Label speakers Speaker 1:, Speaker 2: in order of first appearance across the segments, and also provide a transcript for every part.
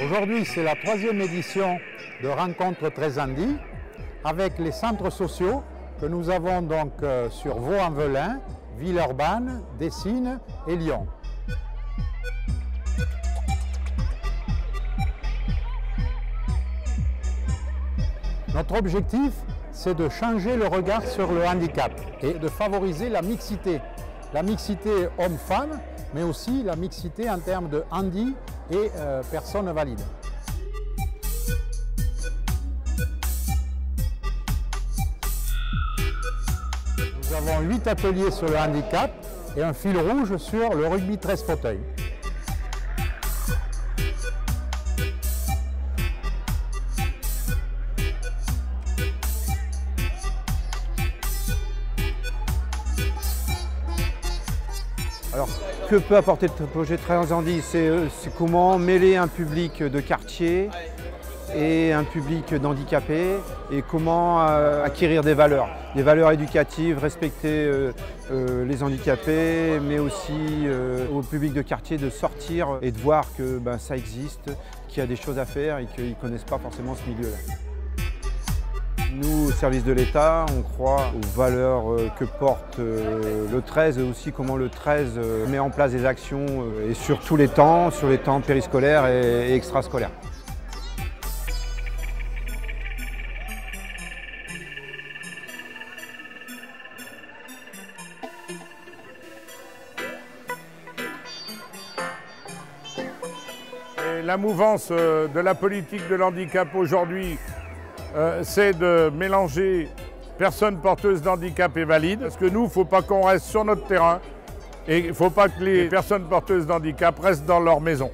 Speaker 1: Aujourd'hui, c'est la 3e édition de Rencontre Très Handi avec les centres sociaux que nous avons donc sur Vaux-en-Velin, Villeurbanne, Dessines et Lyon. Notre objectif, c'est de changer le regard sur le handicap et de favoriser la mixité homme-femme, mais aussi la mixité en termes de handi et personnes valides. Nous avons 8 ateliers sur le handicap et un fil rouge sur le rugby 13 fauteuils.
Speaker 2: Alors, que peut apporter le projet Très Handi? C'est comment mêler un public de quartier et un public d'handicapés et comment acquérir des valeurs éducatives, respecter les handicapés, mais aussi au public de quartier de sortir et de voir que ça existe, qu'il y a des choses à faire et qu'ils ne connaissent pas forcément ce milieu-là. Nous, au service de l'État, on croit aux valeurs que porte le 13 et aussi comment le 13 met en place des actions et sur tous les temps, sur les temps périscolaires et extrascolaires.
Speaker 3: Et la mouvance de la politique de l'handicap aujourd'hui, c'est de mélanger personnes porteuses d'handicap et valides. Parce que nous, il ne faut pas qu'on reste sur notre terrain et il ne faut pas que les personnes porteuses d'handicap restent dans leur maison.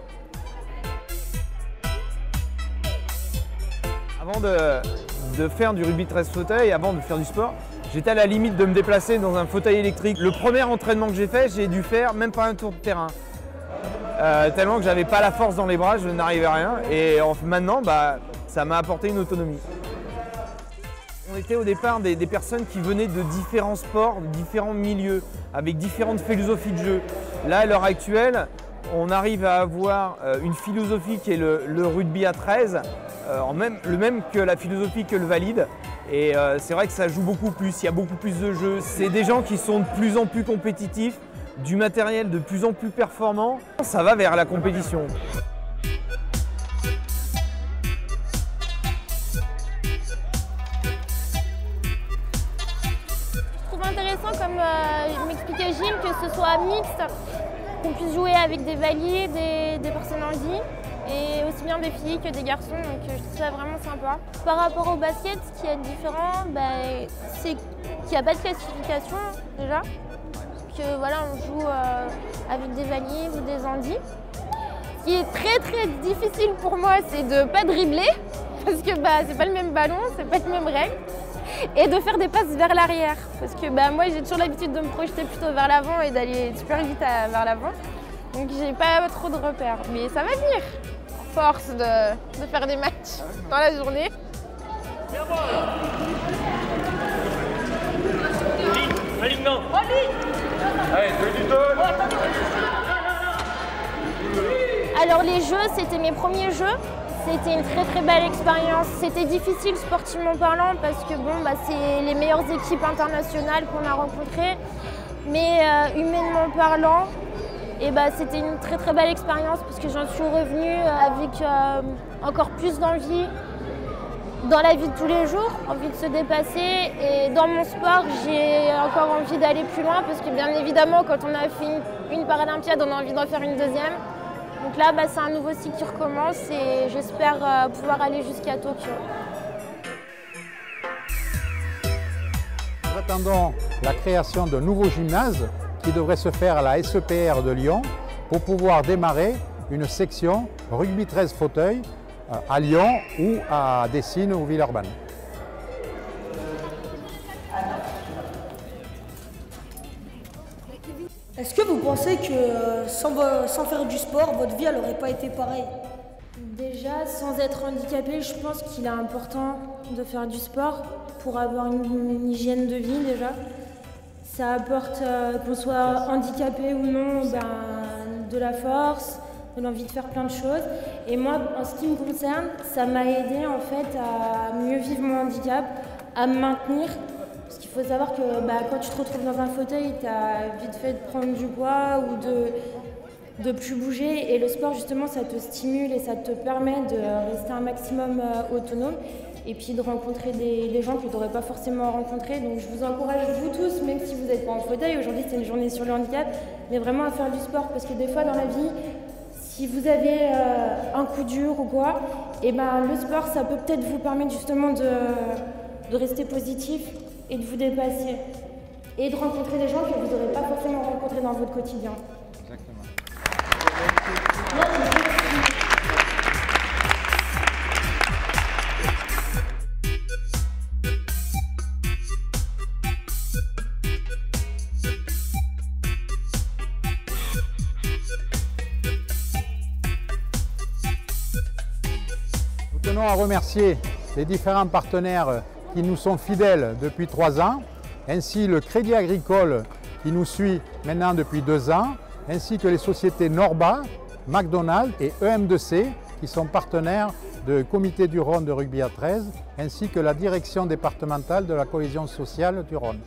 Speaker 4: Avant de faire du rugby 13 fauteuils, avant de faire du sport, j'étais à la limite de me déplacer dans un fauteuil électrique. Le premier entraînement que j'ai fait, j'ai dû faire même pas un tour de terrain. Tellement que j'avais pas la force dans les bras, je n'arrivais à rien. Et maintenant, ça m'a apporté une autonomie. On était au départ des personnes qui venaient de différents sports, de différents milieux, avec différentes philosophies de jeu. Là, à l'heure actuelle, on arrive à avoir une philosophie qui est le rugby à 13, le même que la philosophie que le valide. Et c'est vrai que ça joue beaucoup plus, il y a beaucoup plus de jeux. C'est des gens qui sont de plus en plus compétitifs, du matériel de plus en plus performant. Ça va vers la compétition.
Speaker 5: Intéressant, comme m'expliquait Gilles, que ce soit mixte, qu'on puisse jouer avec des valiers, des personnes handi, et aussi bien des filles que des garçons, donc je trouve ça vraiment sympa. Par rapport au basket, ce qui est différent, c'est qu'il n'y a pas de classification déjà, que voilà, on joue avec des valiers ou des handis. Ce qui est très difficile pour moi, c'est de ne pas dribbler, parce que c'est pas le même ballon, c'est pas les mêmes règles. Et de faire des passes vers l'arrière, parce que moi j'ai toujours l'habitude de me projeter plutôt vers l'avant et d'aller super vite vers l'avant. Donc j'ai pas trop de repères, mais ça va venir. Force de faire des matchs dans la journée.
Speaker 6: Alignement.
Speaker 5: Alors les jeux, c'était mes premiers jeux. C'était une très belle expérience. C'était difficile sportivement parlant parce que c'est les meilleures équipes internationales qu'on a rencontrées. Mais humainement parlant, c'était une très belle expérience parce que j'en suis revenue avec encore plus d'envie dans la vie de tous les jours, envie de se dépasser. Et dans mon sport, j'ai encore envie d'aller plus loin parce que bien évidemment, quand on a fait une Paralympiade, on a envie d'en faire une deuxième. Donc là, c'est un nouveau cycle qui recommence et j'espère pouvoir aller jusqu'à Tokyo.
Speaker 1: Nous attendons la création d'un nouveau gymnase qui devrait se faire à la SEPR de Lyon pour pouvoir démarrer une section rugby 13 fauteuils à Lyon ou à Dessines ou Villeurbanne.
Speaker 7: Est-ce que vous pensez que sans faire du sport, votre vie n'aurait pas été pareille?
Speaker 5: Déjà, sans être handicapé, je pense qu'il est important de faire du sport pour avoir une hygiène de vie déjà. Ça apporte, qu'on soit handicapé ou non, de la force,
Speaker 8: on a envie de faire plein de choses. Et moi, en ce qui me concerne, ça m'a aidé en fait à mieux vivre mon handicap, à me maintenir. Parce qu'il faut savoir que quand tu te retrouves dans un fauteuil, tu as vite fait de prendre du poids ou de plus bouger. Et le sport, justement, ça te stimule et ça te permet de rester un maximum autonome. Et puis de rencontrer des gens que tu n'aurais pas forcément rencontrés. Donc je vous encourage, vous tous, même si vous n'êtes pas en fauteuil, aujourd'hui c'est une journée sur le handicap, mais vraiment à faire du sport. Parce que des fois dans la vie, si vous avez un coup dur ou quoi, et le sport, ça peut peut-être vous permettre justement de rester positif et de vous dépasser. Et de rencontrer des gens que vous n'aurez pas forcément rencontrés dans votre quotidien.
Speaker 1: Exactement. Nous tenons à remercier les différents partenaires qui nous sont fidèles depuis 3 ans, ainsi le Crédit Agricole qui nous suit maintenant depuis 2 ans, ainsi que les sociétés Norba, McDonald's et EM2C qui sont partenaires du Comité du Rhône de rugby à 13, ainsi que la direction départementale de la cohésion sociale du Rhône.